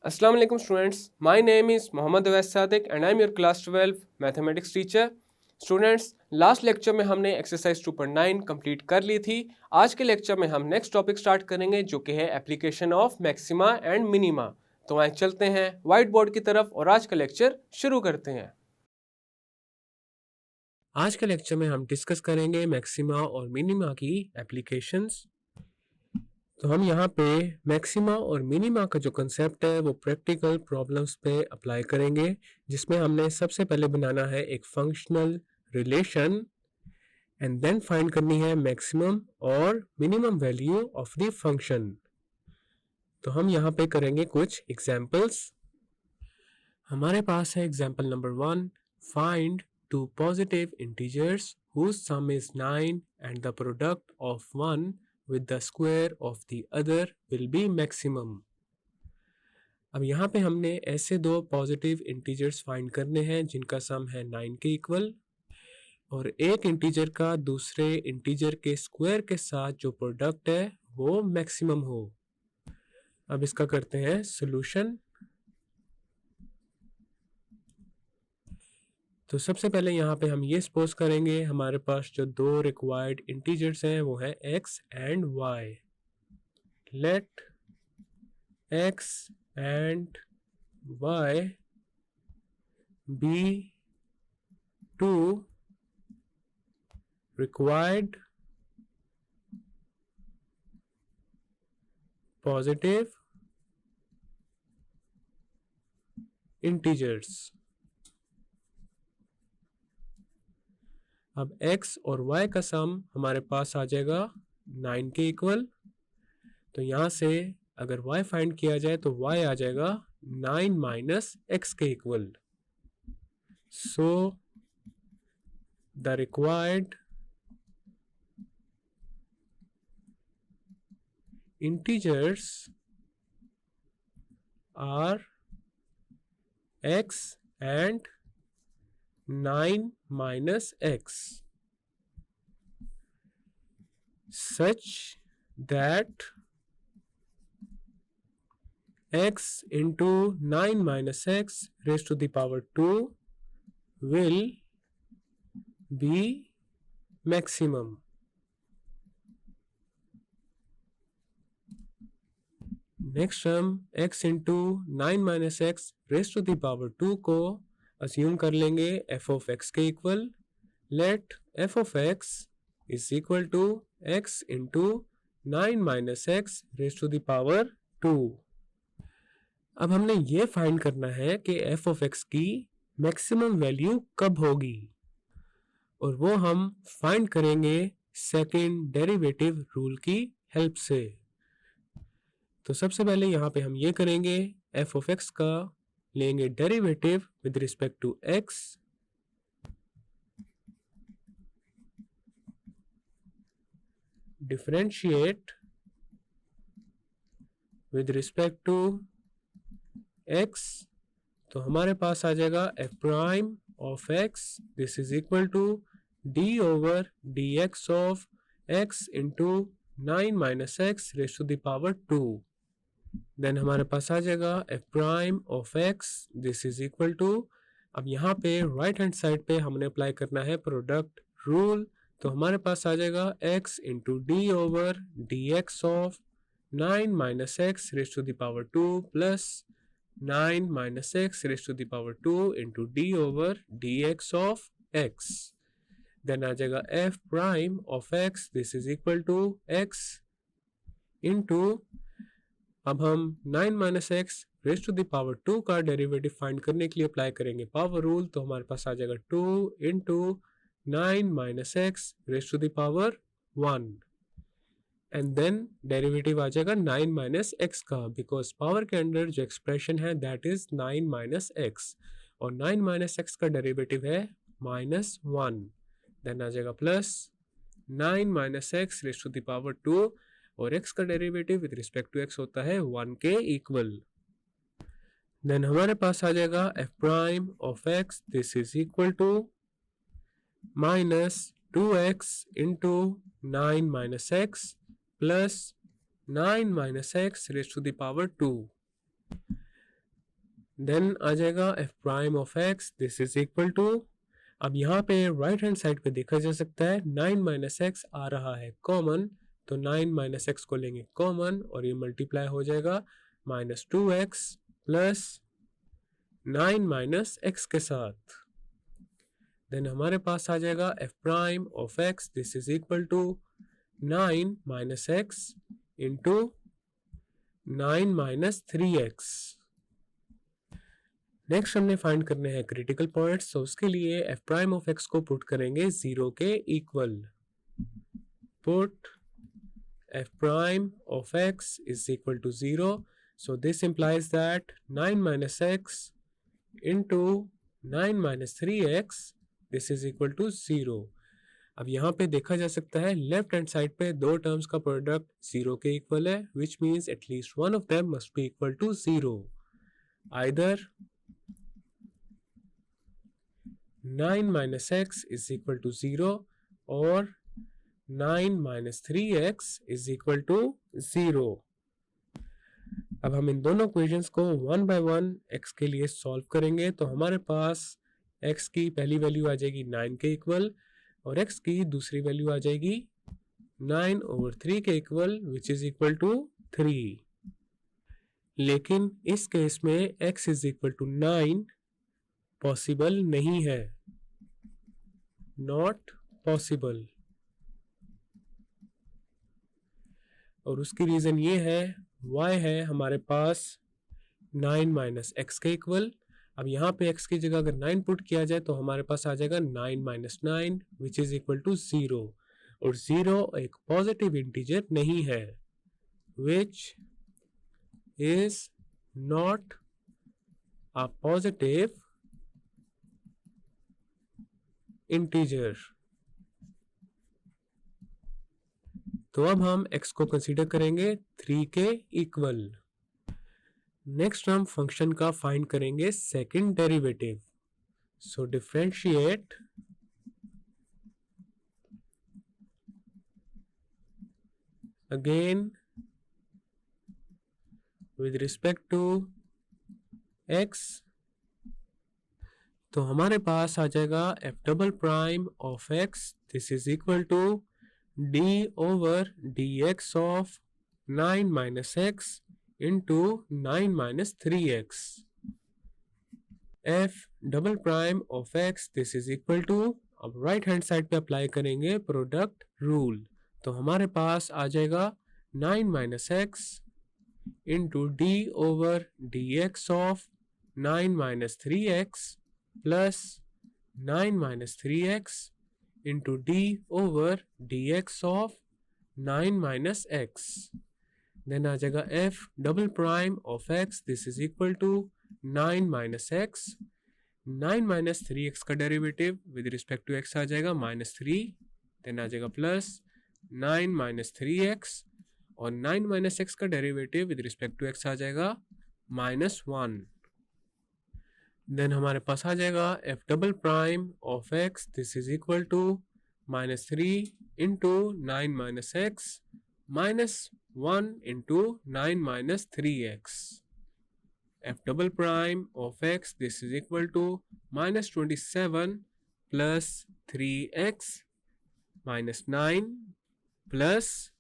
Assalamu alaikum students. My name is Mohammad Awais Sadiq and I am your class 12 mathematics teacher. Students, last lecture में हमने exercise 2.9 complete कर ली थी। आज के lecture में हम नेक्स्ट टॉपिक स्टार्ट करेंगे जो कि है application of maxima and minima. तो आइए चलते हैं व्हाइट बोर्ड की तरफ और आज का लेक्चर शुरू करते हैं। आज के लेक्चर में हम डिस्कस करेंगे मैक्सिमा और मिनिमा की एप्लीकेशंस। तो हम यहाँ पे मैक्सिमा और मिनिमा का जो कंसेप्ट है वो प्रैक्टिकल प्रॉब्लम्स पे अप्लाई करेंगे, जिसमें हमने सबसे पहले बनाना है एक functional relation and then find करनी है मैक्सिमम और minimum value of the function. तो हम यहाँ पे करेंगे कुछ एग्जांपल्स। हमारे पास है example number 1, find two positive integers whose sum is 9 and the product of one with the square of the other will be maximum। अब यहाँ पे हमने ऐसे दो पॉजिटिव इंटीजर्स फाइंड करने हैं जिनका सम है 9 के इक्वल और एक इंटीजर का दूसरे इंटीजर के स्क्वायर के साथ जो प्रोडक्ट है वो मैक्सिमम हो। अब इसका करते हैं सॉल्यूशन। तो सबसे पहले यहाँ पे हम ये सपोज करेंगे हमारे पास जो दो रिक्वायर्ड इंटीजर्स हैं वो है x and y। Let x and y be two required positive integers। अब x और y का सम हमारे पास आ जाएगा 9 के इक्वल। तो यहाँ से अगर y फाइंड किया जाए तो y आ जाएगा 9 माइनस x के equal. So the required integers are x and 9 minus x such that x into 9 minus x raised to the power 2 will be maximum। Next हम x into 9 minus x raise to the power 2 को assume कर लेंगे f of x के equal. Let f of x is equal to x into 9 minus x raise to the power 2। अब हमने ये find करना है कि f ऑफ x की मैक्सिमम वैल्यू कब होगी और वो हम फाइंड करेंगे सेकेंड डेरिवेटिव रूल की हेल्प से। तो सबसे पहले यहाँ पे हम ये करेंगे f ऑफ x का लेंगे derivative with respect to x differentiate with respect to x। तो हमारे पास आ जाएगा f prime of x this is equal to d over dx of x into 9 minus x raise to the power 2। Then हमारे पास आ जाएगा f prime of x this is equal to, अब यहाँ पे राइट हैंड साइड पे हमने apply करना है प्रोडक्ट रूल। तो हमारे पास आ जाएगा x into d over d x of 9 minus x raise to the power 2 plus 9 minus x raise to the power 2 into d over d x of x। Then आ जाएगा f prime of x this is equal to x into, अब हम 9 minus x raise to the power 2 का derivative find करने के लिए apply करेंगे power rule. तो हमारे पास आ जाएगा 2 into 9 minus x raise to the power 1 and then derivative आ जाएगा 9 माइनस एक्स का, बिकॉज पावर के अंदर जो एक्सप्रेशन है दैट इज 9 माइनस एक्स और 9 माइनस एक्स का डेरिवेटिव है -1। देन आ जाएगा plus 9 minus x raise to the power 2 और x का derivative with respect to x होता है 1 के इक्वल। देन हमारे पास आ जाएगा f prime of x this is equal to minus 2x into 9 minus x plus 9 minus x raise to the power 2। Then आ जाएगा f prime of x this is equal to, अब यहाँ पे right hand side पे देखा जा सकता है 9 माइनस एक्स आ रहा है कॉमन, तो 9 माइनस एक्स को लेंगे कॉमन और ये मल्टीप्लाई हो जाएगा minus 2x plus 9 minus x के साथ। देन हमारे पास आ जाएगा f prime of x this is equal to 9 minus x into 9 minus 3x। Next हमने फाइंड करने हैं क्रिटिकल पॉइंट्स, तो उसके लिए एफ प्राइम ऑफ एक्स को पुट करेंगे 0 के equal. Put f prime of x is equal to 0, so this implies that 9 minus x into 9 minus 3x this is equal to 0। अब यहाँ पे देखा जा सकता है लेफ्ट हैंड साइड पे दो टर्म्स का प्रोडक्ट 0 के इक्वल है, which means at least one of them must be equal to 0। Either 9 minus x is equal to 0 or 9 minus 3x is equal to 0। अब हम इन दोनों इक्वेशंस को वन बाय वन x के लिए solve करेंगे, तो हमारे पास x की पहली वैल्यू आ जाएगी 9 के इक्वल और x की दूसरी वैल्यू आ जाएगी 9/3 के equal which is equal to 3। लेकिन इस केस में x is equal to 9 possible नहीं है, नॉट पॉसिबल, और उसकी रीजन ये है y है हमारे पास 9 माइनस एक्स के इक्वल। अब यहाँ पे x की जगह अगर 9 पुट किया जाए तो हमारे पास आ जाएगा 9 minus 9 which is equal to 0, और 0 एक पॉजिटिव इंटीजर नहीं है, which is not a positive integer. तो अब हम x को कंसीडर करेंगे 3 के इक्वल। नेक्स्ट हम फंक्शन का फाइंड करेंगे second derivative, so differentiate again with respect to x, तो हमारे पास आ जाएगा f double prime of x this is equal to d over dx of 9 minus x into 9 minus 3x। F double prime of x this is equal to, अब right hand side पे apply करेंगे product rule, तो हमारे पास आ जाएगा 9 minus x into d over d x of 9 minus 3x plus 9 minus 3x into d over d x of 9 minus x. Then आ जाएगा f double prime of x this is equal to 9 minus x, 9 minus 3x का derivative with respect to x आ जाएगा -3, then आ जाएगा plus 9 minus 3x और 9 minus x का derivative with respect to x आ जाएगा -1। देन हमारे पास आ जाएगा f double prime of x this is equal to -3 into 9 minus x -1 into 9 minus 3x। F double prime of x this is equal to -27 plus 3x -9 plus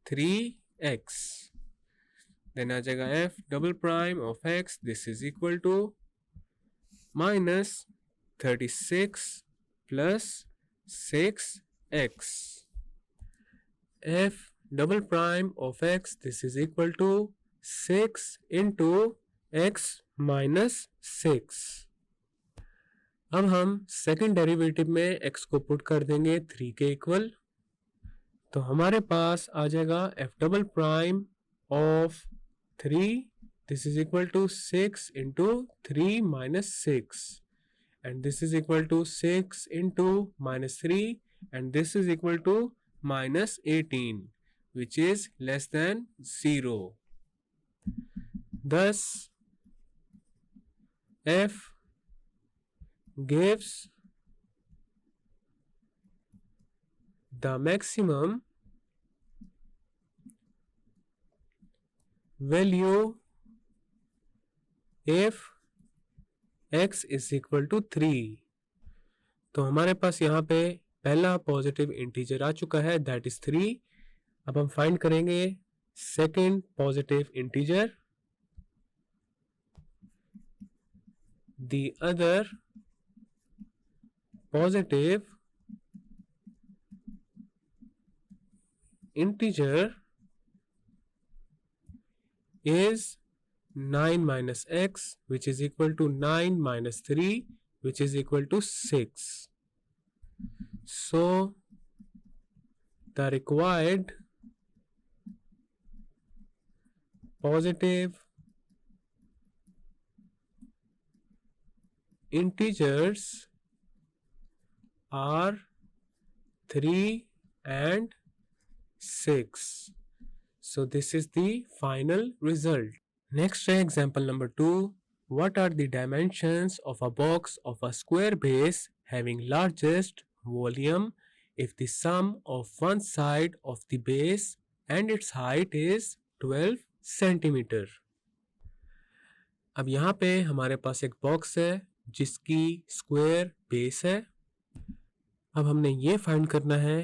3x। Then आ जाएगा f double prime of x this is equal to -36 plus 6x। F double prime of x this is equal to 6 into x minus 6। अब हम second derivative में x को put कर देंगे 3 के equal, तो हमारे पास आ जाएगा f double prime of 3 this is equal to 6 into 3 minus 6, and this is equal to 6 into -3, and this is equal to -18, which is less than 0. Thus f gives the maximum value if x is equal to 3। तो हमारे पास यहाँ पे पहला positive integer आ चुका है, that is 3। अब हम find करेंगे second positive integer, the other positive integer is 9 minus x, which is equal to 9 minus 3, which is equal to 6. So the required positive integers are 3 and 6. So this is the final result. Next example number 2. What are the dimensions of a box of a square base having largest volume if the sum of one side of the base and its height is 12 centimeter? अब यहाँ पे हमारे पास एक box है जिसकी square base है। अब हमने ये फाइंड करना है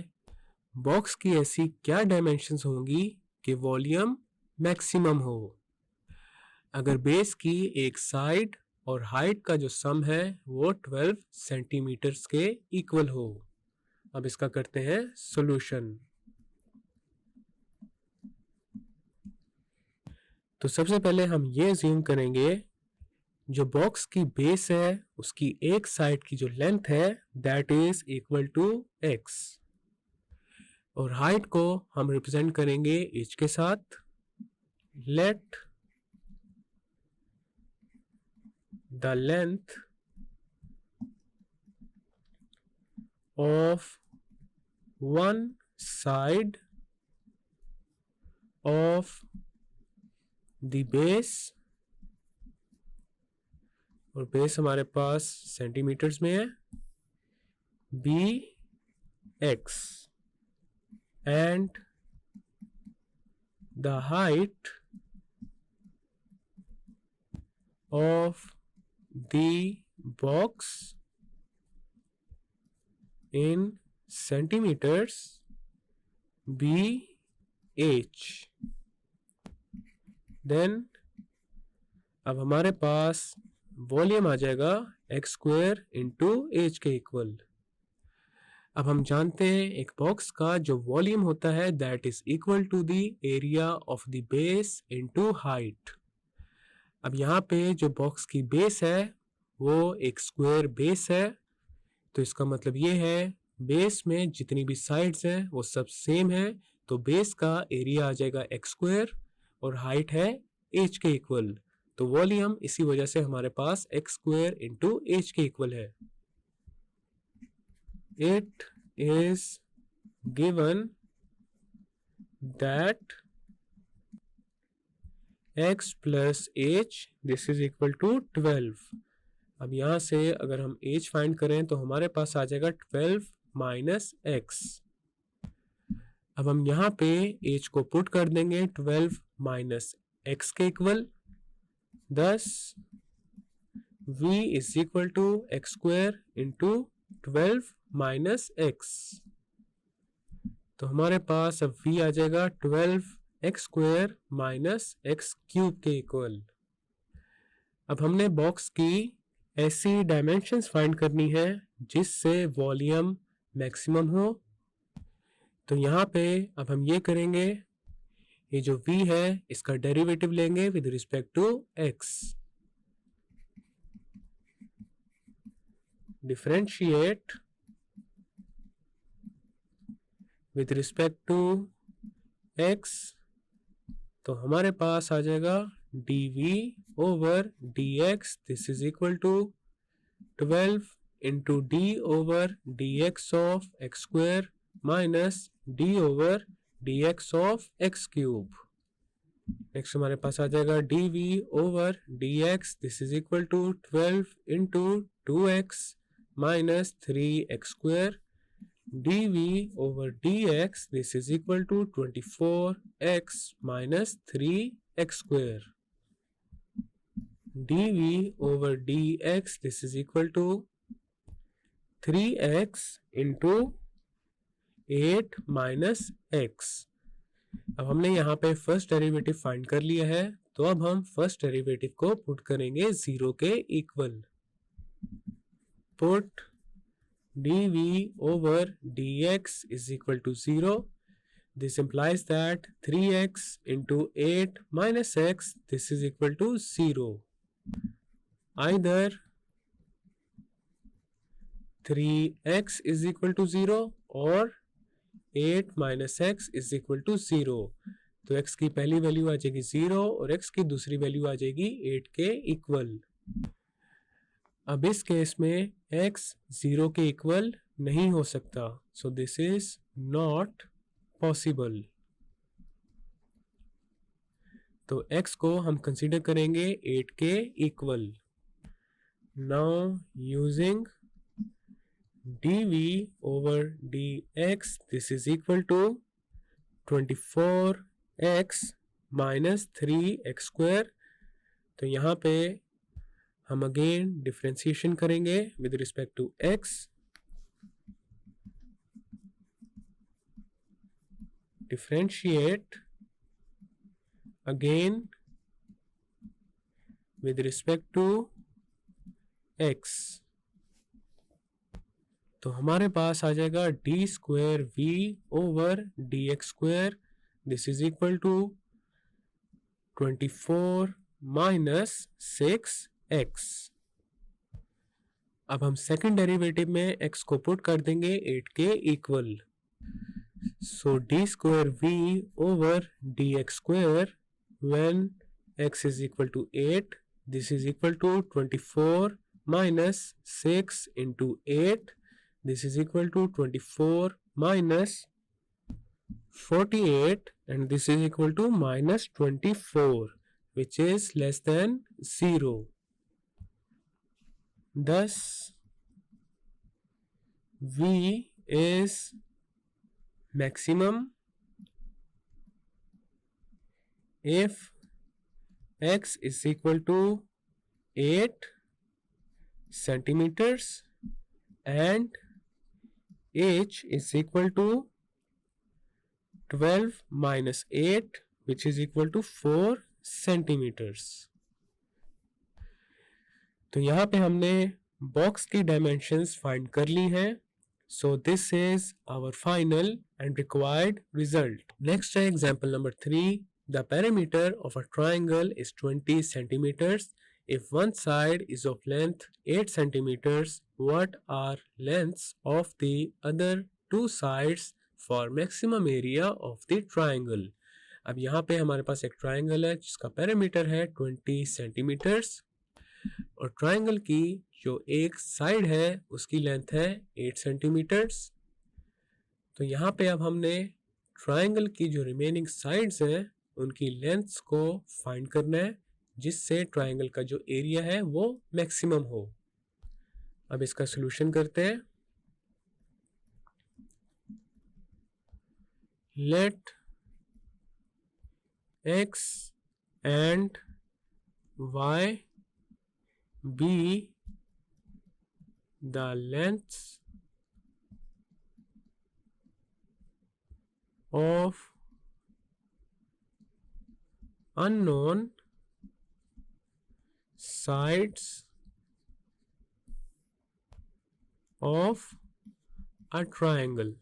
बॉक्स की ऐसी क्या डायमेंशंस होंगी कि वॉल्यूम मैक्सिमम हो। अगर बेस की एक साइड और हाइट का जो सम है वो 12 सेंटीमीटर्स के इक्वल हो। अब इसका करते हैं सॉल्यूशन। तो सबसे पहले हम ये अज्यूम करेंगे जो बॉक्स की बेस है उसकी एक साइड की जो लेंथ है that is equal to x, और हाइट को हम रिप्रेजेंट करेंगे h के साथ। Let the length of one side of the base, और बेस हमारे पास सेंटीमीटर्स में है, be x, and the height of the box in centimetres, be h. Then अब हमारे पास वॉल्यूम आ जाएगा एक्स स्क्वायर इंटू एच के इक्वल। अब हम जानते हैं एक बॉक्स का जो वॉल्यूम होता है that is equal to the area of the base into height. अब यहाँ पे जो बॉक्स की बेस है वो एक स्क्वायर बेस है, तो इसका मतलब ये है बेस में जितनी भी साइड्स हैं वो सब सेम है, तो बेस का एरिया आ जाएगा एक्स स्क्वायर और हाइट है एच के इक्वल। तो वॉल्यूम इसी वजह से हमारे पास एक्स स्क्वायर इंटू एच के इक्वल है। It is given that x plus h this is equal to 12। अब यहां से अगर हम h फाइंड करें तो हमारे पास आ जाएगा 12 माइनस एक्स। अब हम यहाँ पे h को पुट कर देंगे 12 माइनस एक्स के equal, thus v is equal to x square into 12 minus x। तो हमारे पास अब v आ जाएगा 12 x square minus x cube के इक्वल। अब हमने बॉक्स की ऐसी डायमेंशंस फाइंड करनी है जिससे वॉल्यूम मैक्सिमम हो। तो यहाँ पे अब हम ये करेंगे, ये जो v है इसका डेरिवेटिव लेंगे with respect to x। Differentiate with respect to x, तो हमारे पास आ जाएगा dv over dx this is equal to 12 into d over dx of x square minus d over dx of x cube. Next हमारे पास आ जाएगा dv over dx this is equal to 12 into 2x minus 3x square, dv over dx this is equal to 24x minus 3x square. dv over dx, this is equal to 3x into 8 minus x. अब हमने यहाँ पे first derivative find कर लिया है, तो अब हम फर्स्ट डेरिवेटिव को पुट करेंगे 0 के equal. Put dv over dx is equal to 0. This implies that 3x into 8 minus x, this is equal to 0. Either 3x is equal to 0 or 8 minus x is equal to 0. तो x की पहली value आ जाएगी 0 और x की दूसरी value आ जाएगी 8 के equal. अब इस केस में x 0 के इक्वल नहीं हो सकता, so this is not possible. तो x को हम कंसीडर करेंगे 8 के equal. Now using dv over dx, this is equal to 24x minus 3x square. तो यहाँ पे हम अगेन डिफरेंशिएशन करेंगे with respect to x. Differentiate again with respect to x. तो हमारे पास आ जाएगा d square v over dx square, this is equal to 24 minus 6x. अब हम सेकंड डेरिवेटिव में x को पुट कर देंगे 8 के equal. So d square v over dx square when x is equal to 8, this is equal to 24 minus 6 into 8, this is equal to 24 minus 48, and this is equal to minus 24, which is less than 0. Thus v is maximum if x is equal to 8 centimeters and h is equal to 12 minus 8, which is equal to 4 centimeters. तो यहाँ पे हमने box की dimensions find कर ली हैं. So this is our final and required result. Next example number 3. The perimeter of a triangle is 20 centimeters. If one side is of length 8 centimeters, what are lengths of the other two sides for maximum area of the triangle? अब यहाँ पे हमारे पास एक triangle है जिसका parameter है 20 centimetres और triangle की जो एक साइड है उसकी लेंथ है 8 सेंटीमीटर्स. तो यहाँ पे अब हमने ट्राइंगल की जो रिमेनिंग साइड्स हैं उनकी लेंथ्स को फाइंड करना है जिससे ट्राइंगल का जो एरिया है वो मैक्सिमम हो. अब इसका सॉल्यूशन करते हैं. Let x and y be the lengths of unknown sides of a triangle.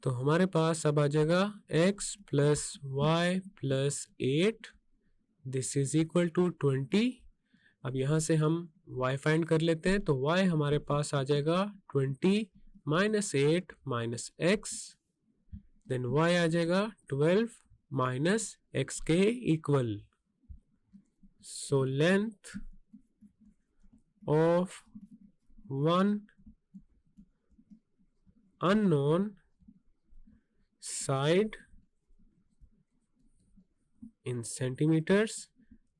तो हमारे पास अब आ जाएगा x plus y plus 8, this is equal to 20. अब यहाँ से हम y फाइंड कर लेते हैं. तो y हमारे पास आ जाएगा 20 minus 8 minus x, then y आ जाएगा 12 माइनस x के equal. So length of one unknown side in centimeters,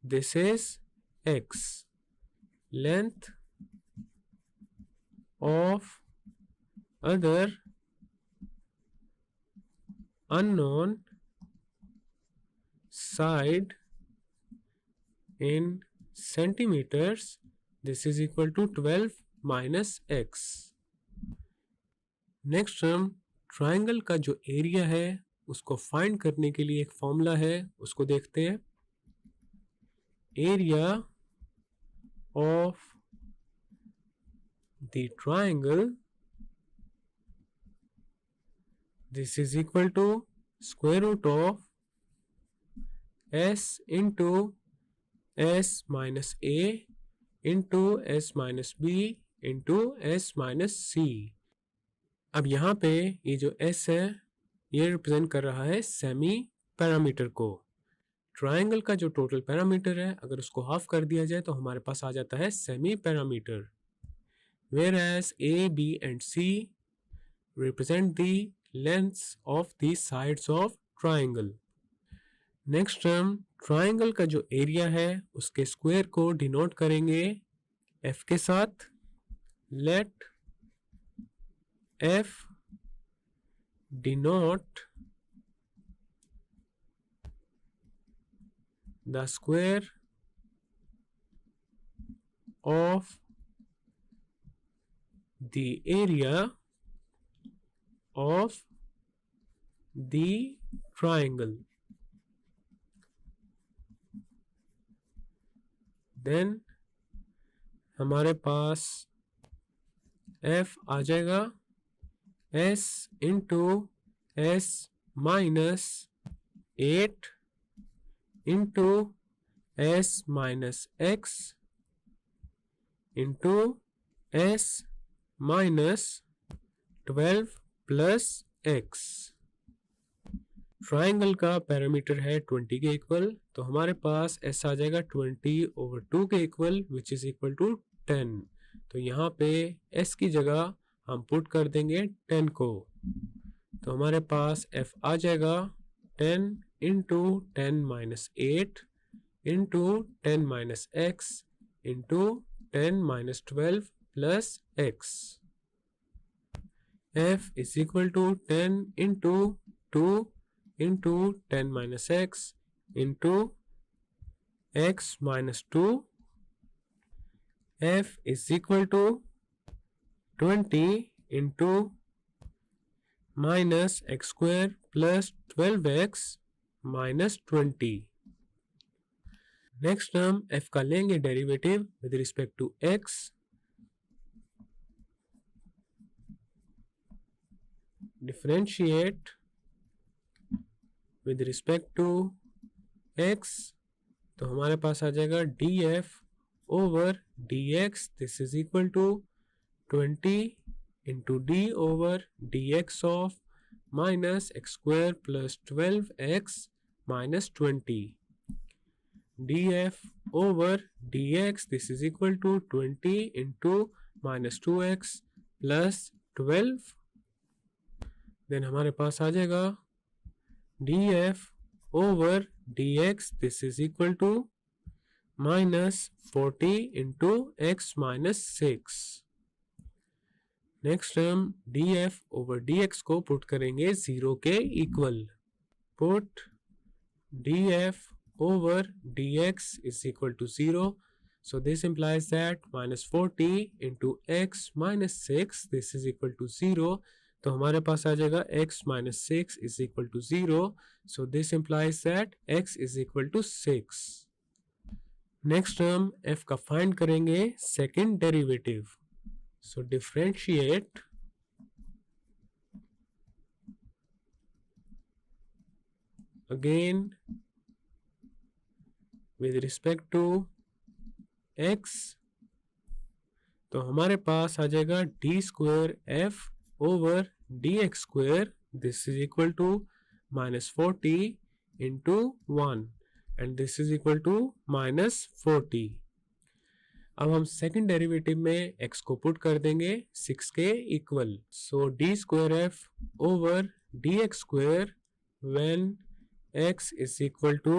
this is x. Length of other unknown side in centimeters, this is equal to 12 minus x. Next term, triangle का जो area है उसको find करने के लिए एक formula है, उसको देखते हैं. Area of the triangle, this is equal to square root of s into s minus a into s minus b into s minus c. अब यहाँ पे ये जो s है ये रिप्रेजेंट कर रहा है सेमी पैरामीटर को. ट्राइंगल का जो टोटल पैरामीटर है अगर उसको हाफ कर दिया जाए तो हमारे पास आ जाता है semi parameter. Where as a, b and c represent the lengths of the sides of triangle. Next term, triangle का जो एरिया है उसके स्क्वायर को डिनोट करेंगे f के साथ. Let f denote the square of the area of the triangle. Then हमारे पास f आ जाएगा s into s minus 8 into s minus x into s minus 12 plus x. Triangle का पैरामीटर है 20 के इक्वल, तो हमारे पास s आ जाएगा 20/2 के equal which is equal to 10. तो यहाँ पे s की जगह हम पुट कर देंगे 10 को, तो हमारे पास f आ जाएगा 10 into 10 minus 8 into 10 minus x into 10 minus 12 plus x. f is equal to 10 into 2 into 10 minus x into x minus 2. f is equal to 20 into minus x square plus 12x minus 20. Next term f का लेंगे derivative with respect to x. Differentiate with respect to x, तो हमारे पास आ जाएगा df over dx. This is equal to 20 into d over dx of minus x square plus 12x minus 20. df over dx, this is equal to 20 into minus 2x plus 12. then हमारे पास आ जाएगा df over dx, this is equal to minus 40 into x minus 6. Next term df over dx को put करेंगे 0 के equal. Put df over dx is equal to 0, so this implies that minus 40 into x minus 6, this is equal to 0. तो हमारे पास आ जाएगा x minus 6 is equal to 0, so this implies that x is equal to 6. Next term f का find करेंगे second derivative. So differentiate again with respect to x, तो हमारे पास आ जाएगा d square f over dx square. This is equal to minus 40 into 1 and this is equal to minus 40. अब हम second derivative में x को पुट कर देंगे 6 के equal. So d square f over d x square when x is equal to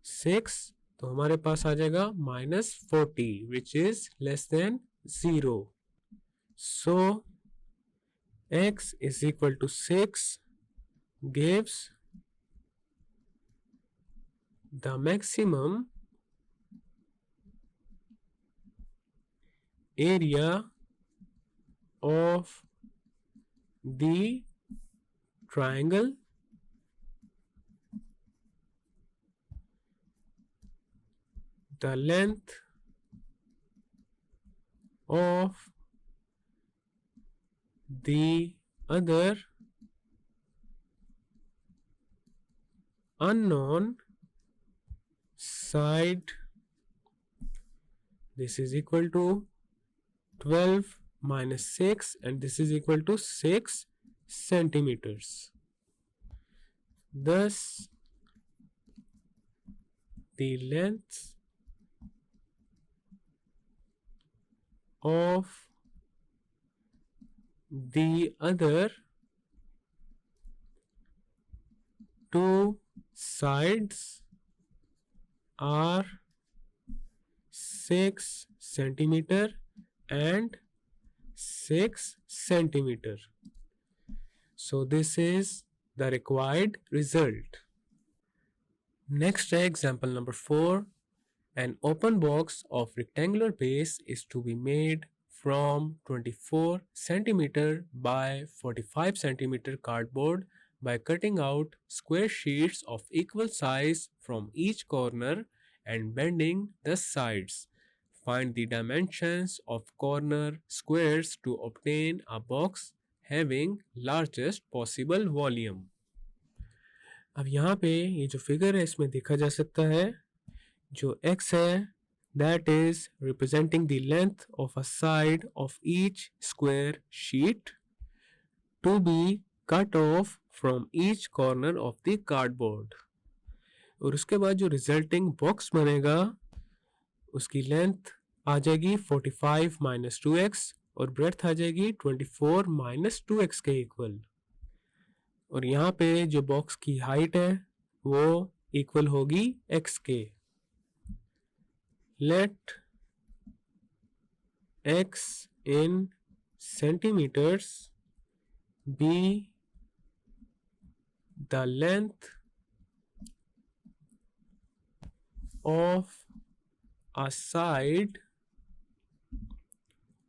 6, तो हमारे पास आ जाएगा minus 40 which is less than 0. So x is equal to 6 gives the maximum area of the triangle the length of the other unknown side. This is equal to 12 minus 6 and this is equal to 6 centimeters. Thus, the length of the other two sides are 6 centimeter and 6 centimeter. So this is the required result. Next example number 4. An open box of rectangular base is to be made from 24 centimeter by 45 centimeter cardboard by cutting out square sheets of equal size from each corner and bending the sides. Find the dimensions of corner squares to obtain a box having largest possible volume. अब यहाँ पे ये जो figure है इसमें देखा जा सकता है जो x है that is representing the length of a side of each square sheet to be cut off from each corner of the cardboard. और उसके बाद जो रिजल्टिंग बॉक्स बनेगा उसकी लेंथ आ जाएगी 45 माइनस 2x और ब्रेड्थ आ जाएगी 24 माइनस 2x के इक्वल. और यहाँ पे जो बॉक्स की हाइट है वो इक्वल होगी x के. Let x in centimeters be the length of a side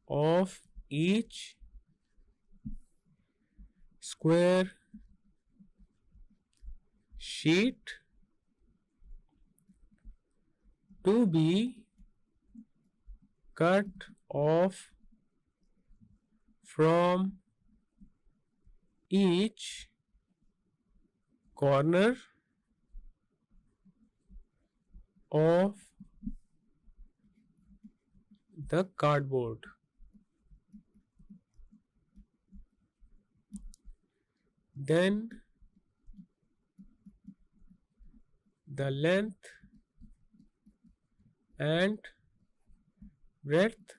of each square sheet to be cut off from each corner of the cardboard. Then the length and breadth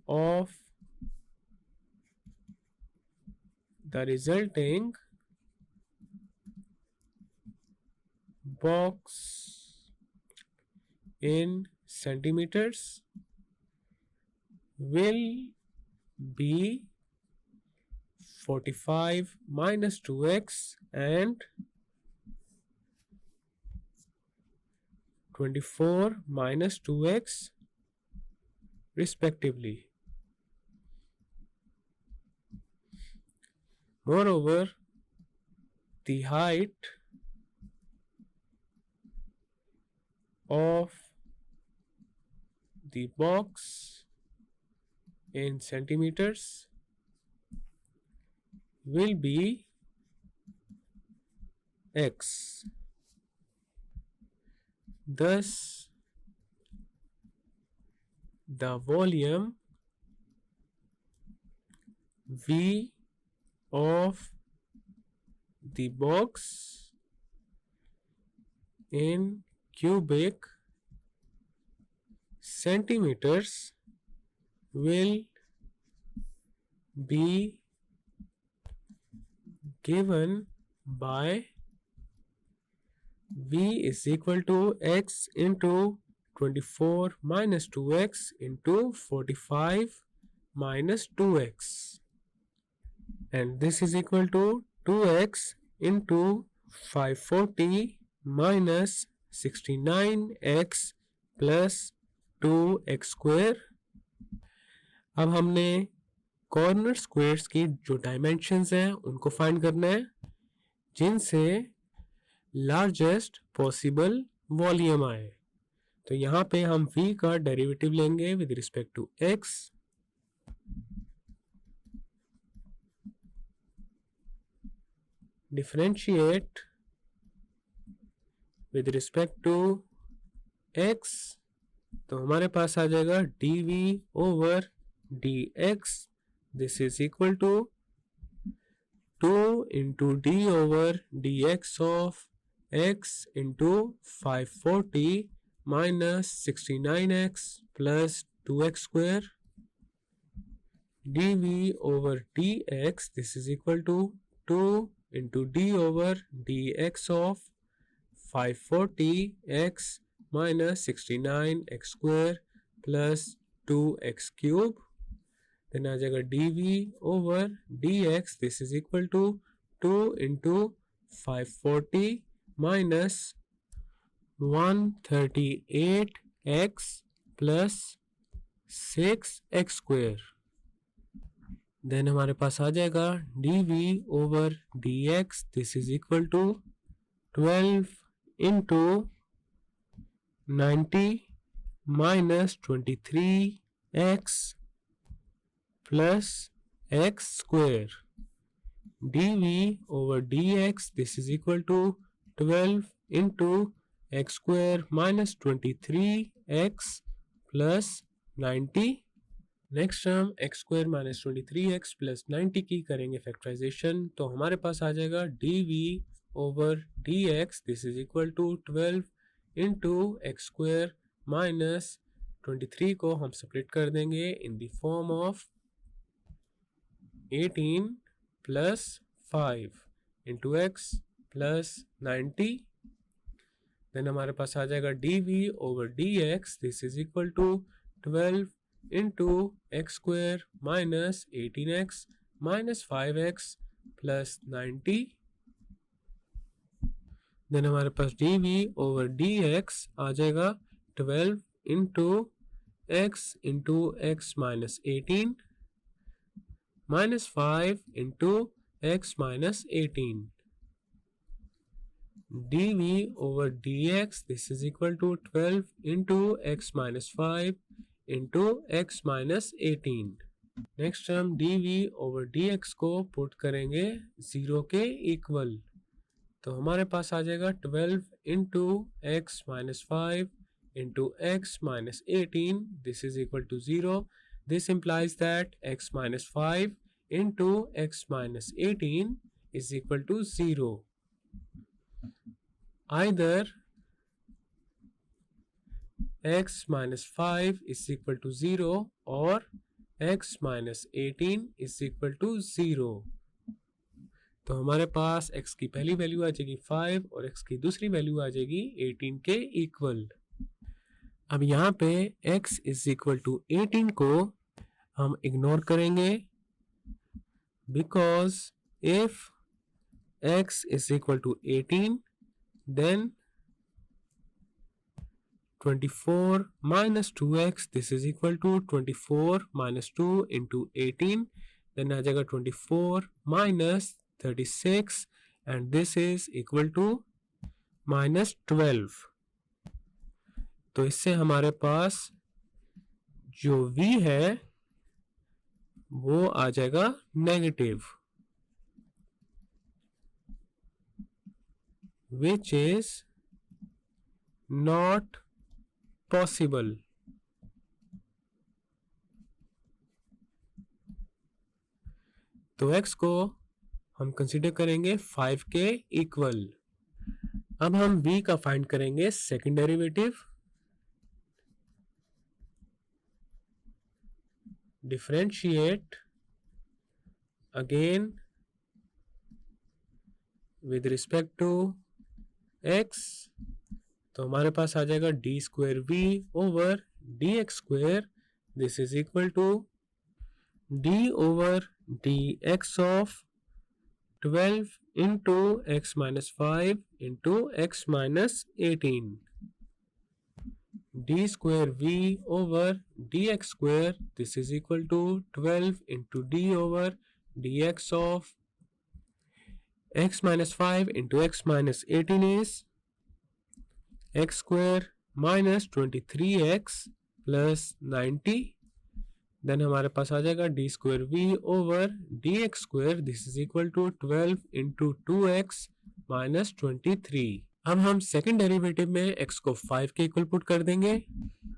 of the resulting box in centimeters will be 45 minus 2x and 24 minus 2x respectively. Moreover, the height of the box in centimeters will be x. Thus, the volume V of the box in cubic centimeters will be given by V is equal to x into 24 minus 2x into 45 minus 2x, and this is equal to 2x into 540 minus 69x plus 2x square। अब हमने corner squares की जो dimensions हैं उनको find करना है जिनसे largest possible volume आए। तो यहाँ पे हम v का डेरिवेटिव लेंगे with respect to x। Differentiate with respect to x, तो हमारे पास आ जाएगा dv over dx, this is equal to 2 into d over dx of x into 540 minus 69x plus 2x square dv over dx, this is equal to 2 into d over dx of 540x minus 69x square plus 2x cube। then आ जाएगा dv over dx, this is equal to 2 into 540 minus 138x plus 6x square। then हमारे पास आ जाएगा dv over dx, this is equal to 12 into 90 minus 23x plus x square dv over dx, this is equal to 12 into x square minus 23x plus 90। Next हम x square minus 23x plus 90 की करेंगे factorisation, तो हमारे पास आ जाएगा dv over dx, this is equal to 12 into x square minus 23 को हम सेपरेट कर देंगे in the form of 18 plus 5 into x plus 90। then हमारे पास आ जाएगा dv over dx, this is equal to 12 into x square minus 18x minus 5x plus 90। then हमारे पास dv over dx आ जाएगा 12 into x minus 18 minus 5 into x minus 18 dv over dx, this is equal to 12 into x minus 5 into x minus 18। Next हम dv over dx को put करेंगे 0 के equal, तो हमारे पास आ जाएगा 12 into x minus 5 into x minus 18, this is equal to 0। This implies that x minus 5 into x minus 18 is equal to 0। Either x minus 5 is equal to 0 or x minus 18 is equal to 0। तो हमारे पास x की पहली value आ जाएगी 5 और x की दूसरी value आ जाएगी 18 के इक्वल। अब यहाँ पे x is equal to 18 को हम इग्नोर करेंगे, because if x is equal to 18 then 24 minus 2x, this is equal to 24 minus 2 into 18, then आ जाएगा 24 minus 36 and this is equal to minus 12। तो इससे हमारे पास जो v है वो आ जाएगा negative, which is not possible। तो x को हम कंसीडर करेंगे 5 के इक्वल। अब हम v का फाइंड करेंगे second derivative. Differentiate again with respect to x, तो हमारे पास आ जाएगा d square v over d x square, this is equal to d over d x of 12 into x minus 5 into x minus 18. d square v over dx square, this is equal to 12 into d over dx of x minus 5 into x minus 18 is x square minus 23x plus 90. Then हमारे पास आ जाएगा d square v over d x square, this is equal to 12 into 2x minus 23. अब हम second derivative में x को 5 के equal put कर देंगे.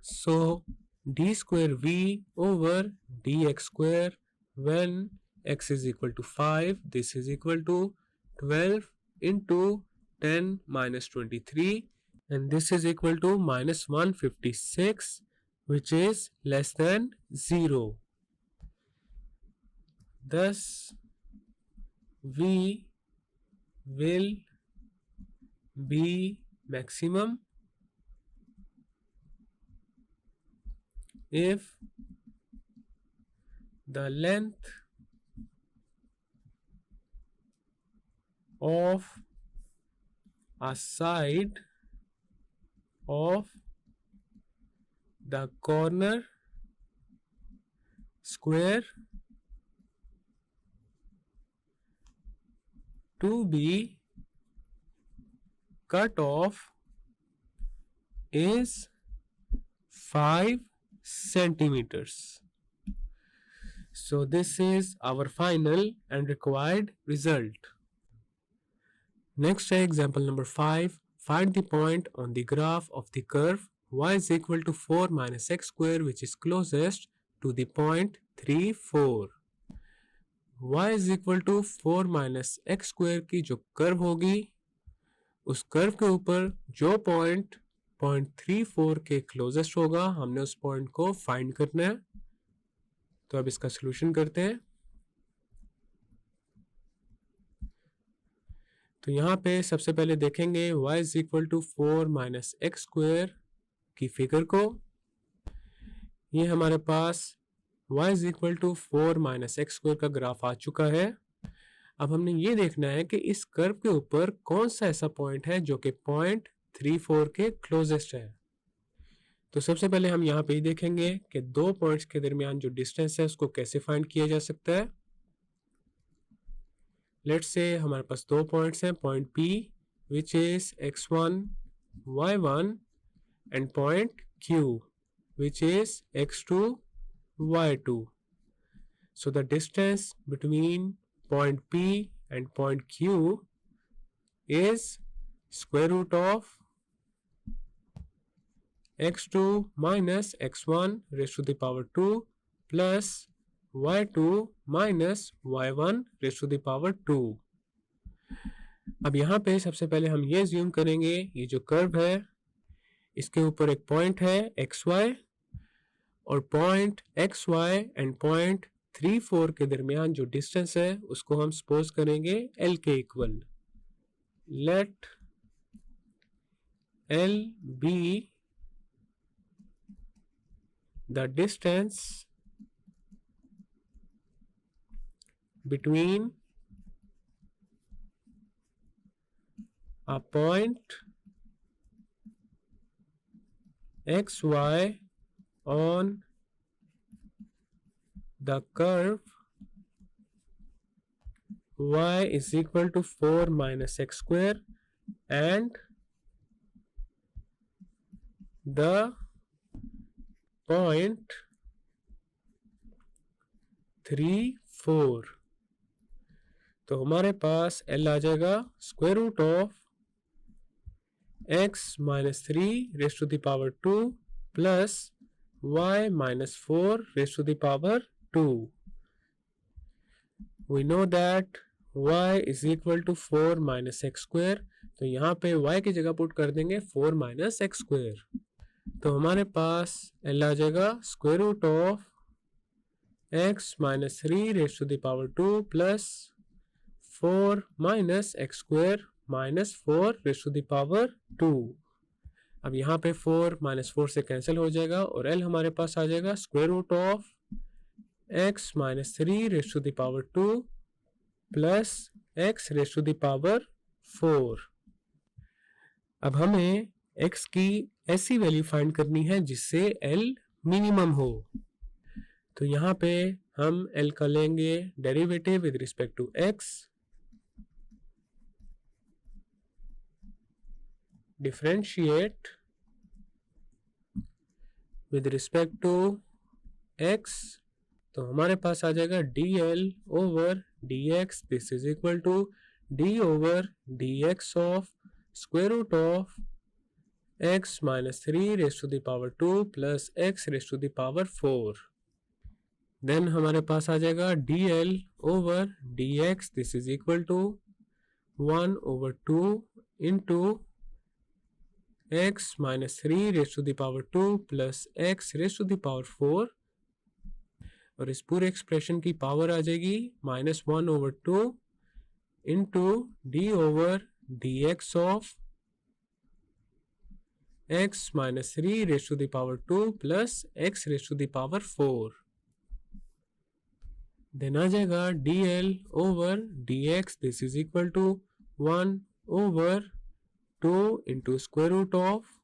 So d square v over d x square when x is equal to 5, this is equal to 12 into 10 minus 23 and this is equal to minus 156, which is less than 0. Thus, V will be maximum if the length of a side of the corner square to be cut off is 5 centimeters. So this is our final and required result. Next example number 5. Find the point on the graph of the curve y is equal to 4 minus x square which is closest to the point 3, 4. y is equal to 4 minus x square की जो curve होगी उस curve के ऊपर जो point 0.34 के closest होगा, हमने उस पॉइंट को फाइंड करना है. तो अब इसका सॉल्यूशन करते हैं. तो यहाँ पे सबसे पहले देखेंगे y is equal to 4 minus x square की फिगर को. ये हमारे पास y is equal to 4 minus x square का ग्राफ आ चुका है. अब हमने ये देखना है कि इस कर्व के ऊपर कौन सा ऐसा पॉइंट है जो कि 0.34 के क्लोजेस्ट है. तो सबसे पहले हम यहाँ पे ही देखेंगे कि दो पॉइंट्स के दरमियान जो डिस्टेंस है उसको कैसे फाइंड किया जा सकता है. लेट्स से हमारे पास दो पॉइंट्स हैं, point P which is x1 y1 and point Q which is x2 y2. So the distance between point P and point Q is square root of x2 minus x1 raised to the power 2 plus y2 minus y1 raised to the power 2. अब यहाँ पे सबसे पहले हम ये ज्यूम करेंगे ये जो कर्व है इसके ऊपर एक पॉइंट है xy और पॉइंट xy एंड पॉइंट 3,4 के दरमियान जो डिस्टेंस है उसको हम सपोज करेंगे L के equal. Let L be the distance between a point xy on the curve y is equal to 4 minus x square and the point 3, 4. तो हमारे पास L आ जाएगा square root of x minus 3 raise to the power 2 plus y minus 4 raise to the power 2. We know that y is equal to 4 minus x square. तो यहाँ पे y की जगह put कर देंगे 4 माइनस एक्स स्क्वायर. तो हमारे पास L आ जाएगा square root of x minus 3 raise to the power 2 plus 4 minus x square minus 4 raise to the power 2. अब यहाँ पे 4 माइनस 4 से कैंसिल हो जाएगा और L हमारे पास आ जाएगा square root of x minus 3 raise to the power 2 plus x raise to the power 4। अब हमें x की ऐसी वैल्यू फाइंड करनी है जिससे l मिनिमम हो। तो यहाँ पे हम l का लेंगे derivative with respect to x, differentiate with respect to x, तो हमारे पास आ जाएगा dl over dx, this is equal to d over dx of square root of x minus 3 raise to the power 2 plus x raise to the power 4। Then हमारे पास आ जाएगा dl over dx, this is equal to 1 over 2 into x minus 3 raise to the power 2 plus x raise to the power 4, और इस पूरे expression की power आ जाएगी -1 over 2 into d over d x of x minus 3 raise to the power 2 plus x raise to the power 4। Then आ जाएगा dl over dx, this is equal to 1 over 2 into square root of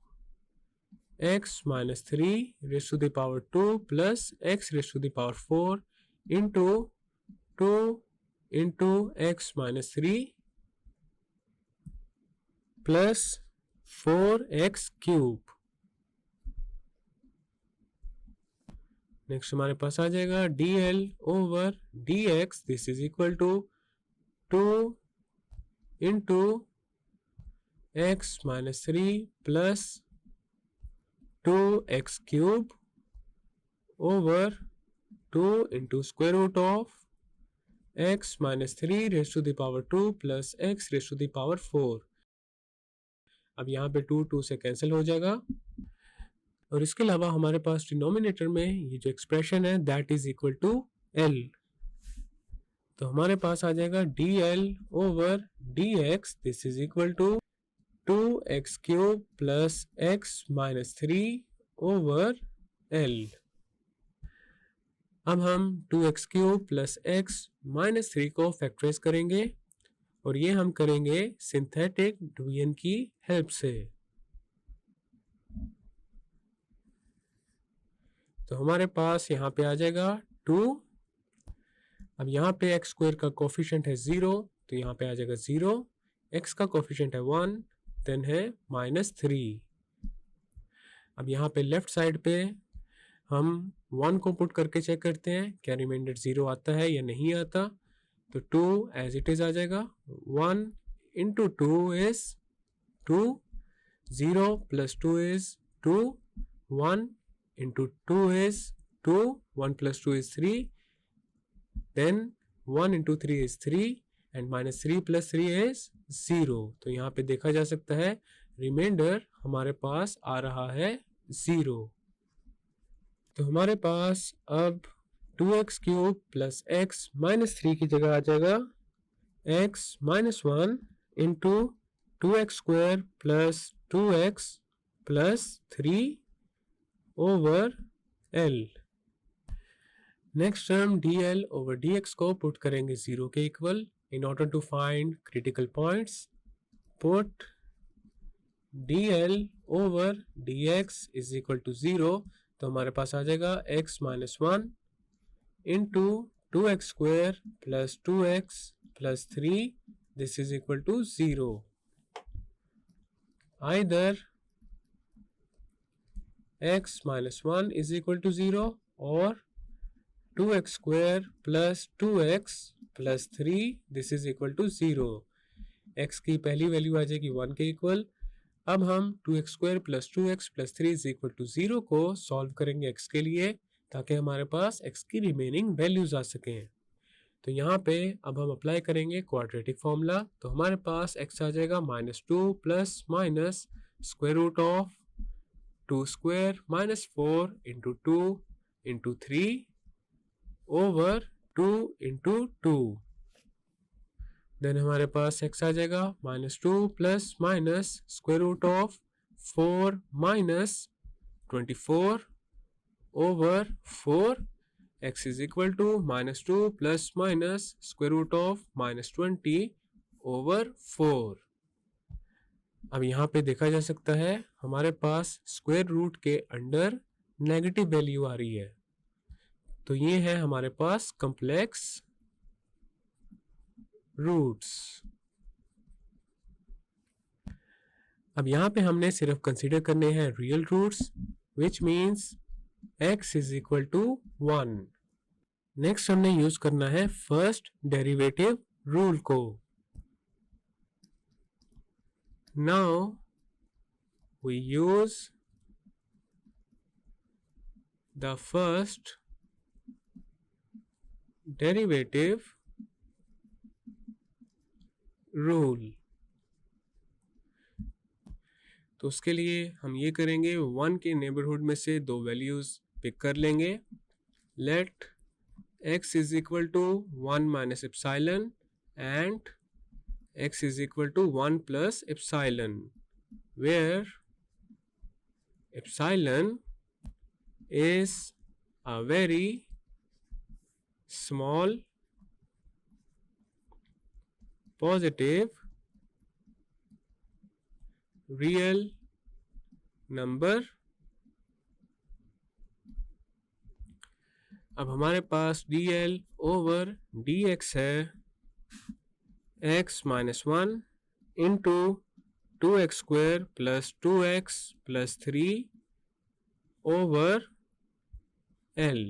x minus 3 raise to the power 2 plus x raise to the power 4 into 2 into x minus 3 plus 4x cube. Next हमारे पास आ जाएगा dl over dx, this is equal to 2 into x minus 3 plus 2x cube over 2 into square root of x minus 3 raise to the power 2 plus x raise to the power 4। अब यहाँ पे 2 से cancel हो जाएगा, और इसके अलावा हमारे पास डिनोमिनेटर में ये जो एक्सप्रेशन है that is equal to l, तो हमारे पास आ जाएगा dl over dx, this is equal to 2x cube plus x minus 3 over l। अब हम 2x cube plus x minus 3 को फैक्टराइज करेंगे, और ये हम करेंगे सिंथेटिक डिवीजन की हेल्प से। तो हमारे पास यहाँ पे आ जाएगा 2। अब यहाँ पे x स्क्वायर का कोफिशिएंट है 0, तो यहाँ पे आ जाएगा 0। x का कोफिशिएंट है 1, देन है -3। अब यहाँ पे लेफ्ट साइड पे हम 1 को पुट करके चेक करते हैं क्या रिमाइंडर 0 आता है या नहीं आता। तो 2 एज इट इज आ जाएगा, 1 into 2 is 2, 0 plus 2 is 2, 1 into 2 is 2, 1 plus 2 is 3, then 1 into 3 is 3 and minus 3 plus 3 is 0। तो यहाँ पे देखा जा सकता है रिमाइंडर हमारे पास आ रहा है 0। तो हमारे पास अब 2x cube plus x minus 3 की जगह आ जाएगा x minus 1 into 2x square plus 2x plus 3 over l। Next term dl over dx को पुट करेंगे 0 के equal in order to find critical points. Put dl over dx is equal to 0, तो हमारे पास आ जाएगा x minus 1 into 2x square plus 2x plus 3, this is equal to 0। Either x minus 1 is equal to 0 और 2x square plus 2x plus 3, this is equal to 0। x की पहली value आ जाएगी 1 के इक्वल। अब हम 2x square plus 2x plus 3 is equal to 0 को solve करेंगे x के लिए, ताकि हमारे पास x की रिमेनिंग वैल्यूज आ सकें। तो यहाँ पे अब हम अप्लाई करेंगे क्वाड्रेटिक फॉर्मूला। तो हमारे पास x आ जाएगा -2 plus minus square root of 2 square minus 4 into 2 into 3 over 2 into 2। Then हमारे पास x आ जाएगा -2 plus minus square root of 4 minus 24 over 4, x is equal to -2 plus minus square root of -20 over 4। अब यहाँ पे देखा जा सकता है हमारे पास स्क्वायर रूट के अंडर नेगेटिव वैल्यू आ रही है, तो ये है हमारे पास कॉम्प्लेक्स रूट्स। अब यहाँ पे हमने सिर्फ कंसीडर करने हैं real roots, which means x is equal to 1। Next हमने यूज करना है फर्स्ट डेरिवेटिव रूल को। Now we use the first derivative rule. तो उसके लिए हम ये करेंगे, 1 के नेबरहुड में से दो वैल्यूज पिक कर लेंगे। Late x is equal to 1 minus epsilon and x is equal to 1 plus epsilon, where epsilon is a very small positive real number। अब हमारे पास dl ओवर dx है x minus 1 into 2x square plus 2x plus 3 over l।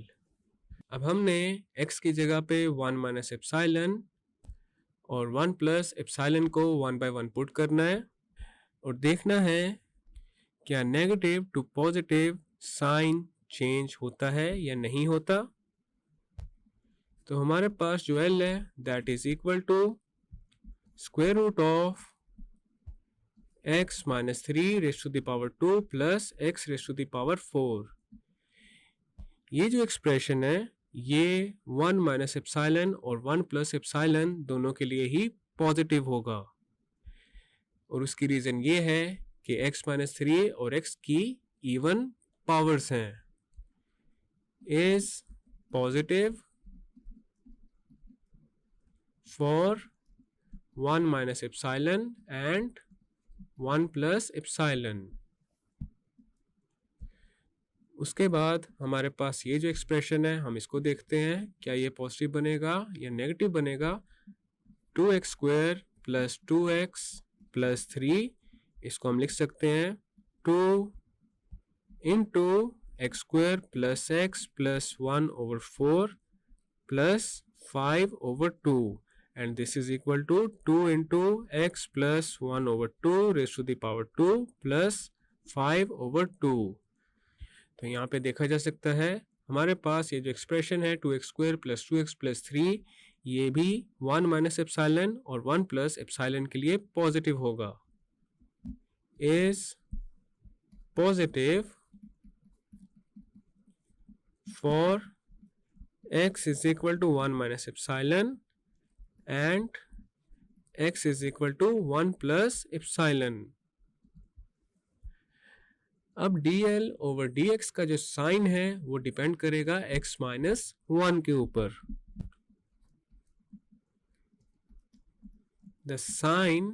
अब हमने x की जगह पे 1 minus epsilon और 1 plus epsilon को 1 बाय 1 पुट करना है और देखना है क्या negative to positive sign change होता है या नहीं होता। तो हमारे पास जो l है that is equal to square root of x minus 3 raise to the power 2 plus x raise to the power 4। ये जो एक्सप्रेशन है ये 1 माइनस एप्सिलॉन और 1 प्लस एप्सिलॉन दोनों के लिए ही पॉजिटिव होगा, और उसकी रीज़न ये है कि x माइनस 3 और x की इवन पावर्स हैं। Is positive for 1 minus epsilon and 1 plus epsilon. उसके बाद हमारे पास ये जो एक्सप्रेशन है हम इसको देखते हैं क्या ये पॉजिटिव बनेगा या नेगेटिव बनेगा। 2x square plus 2x plus 3, इसको हम लिख सकते हैं 2 into x square plus x plus 1 over 4 plus 5 over 2, and this is equal to 2 into x plus 1 over 2 raise to the power 2 plus 5 over 2। तो यहाँ पे देखा जा सकता है हमारे पास ये जो एक्सप्रेशन है 2x square plus 2x plus 3, ये भी 1 माइनस एप्सिलॉन और 1 प्लस एप्सिलॉन के लिए पॉजिटिव होगा। Is positive for x is equal to 1 minus epsilon and x is equal to 1 plus epsilon. अब dl ओवर dx का जो साइन है वो डिपेंड करेगा x माइनस 1 के ऊपर। The sign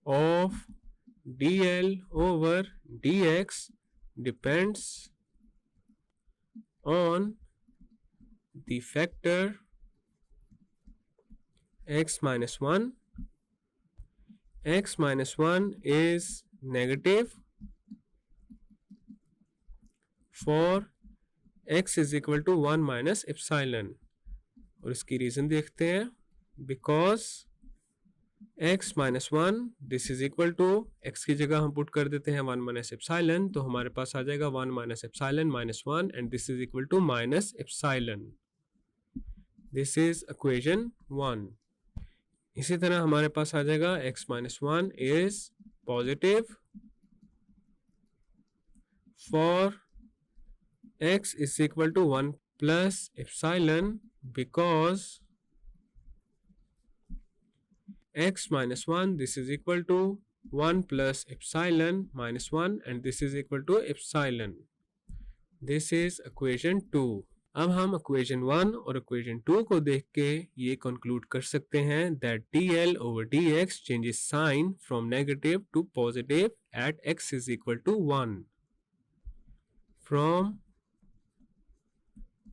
of dl over dx depends on the factor x minus 1. x minus 1 is negative for x is equal to 1 minus epsilon, और इसकी रीजन देखते हैं। Because x minus 1 this is equal to x की जगह हम put कर देते हैं 1 माइनस एप्सिलॉन, तो हमारे पास आ जाएगा 1 minus epsilon minus 1 and this is equal to minus epsilon. This is equation 1। इसी तरह हमारे पास आ जाएगा x minus 1 is positive for x is equal to 1 plus epsilon because x minus 1 this is equal to 1 plus epsilon minus 1 and this is equal to epsilon. This is equation 2. अब हम equation 1 और equation 2 को देख के ये conclude कर सकते हैं that dl over dx changes sign from negative to positive at x is equal to 1. From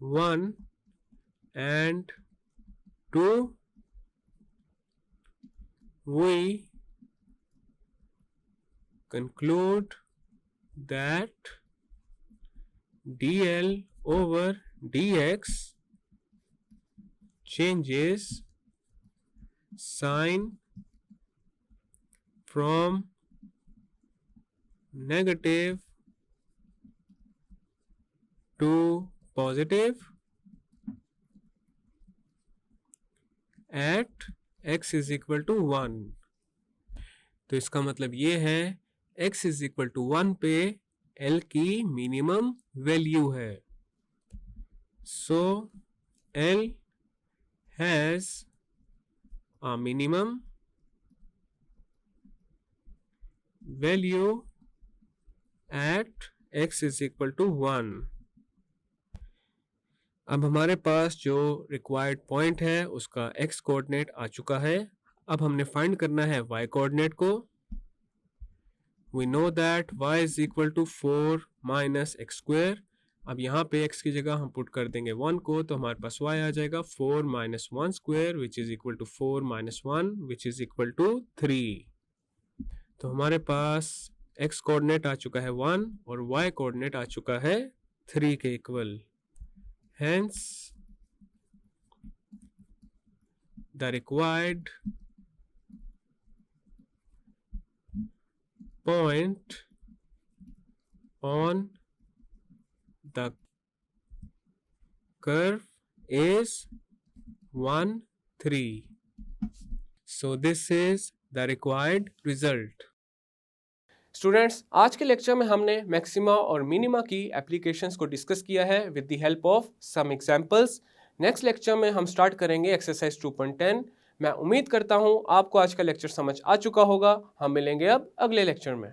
1 and 2 we conclude that dl over dx changes sign from negative to positive at x is equal to 1. तो इसका मतलब ये है x is equal to 1 पे L की minimum value है. So L has a minimum value at x is equal to 1. अब हमारे पास जो रिक्वायर्ड पॉइंट है उसका x कोऑर्डिनेट आ चुका है. अब हमने फाइंड करना है y कोऑर्डिनेट को. We know that y is equal to 4 minus x square. अब यहाँ पे x की जगह हम पुट कर देंगे 1 को, तो हमारे पास y आ जाएगा 4 minus 1 square which is equal to 4 minus 1 which is equal to 3. तो हमारे पास x कोऑर्डिनेट आ चुका है 1 और y कोऑर्डिनेट आ चुका है 3 के equal. Hence the required point on the curve is 1, 3. So this is the required result. Students, आज के लेक्चर में हमने मैक्सिमा और मिनिमा की एप्लीकेशंस को डिस्कस किया है with the help of some examples. Next lecture में हम स्टार्ट करेंगे एक्सरसाइज 2.10. मैं उम्मीद करता हूं आपको आज का लेक्चर समझ आ चुका होगा. हम मिलेंगे अब अगले लेक्चर में.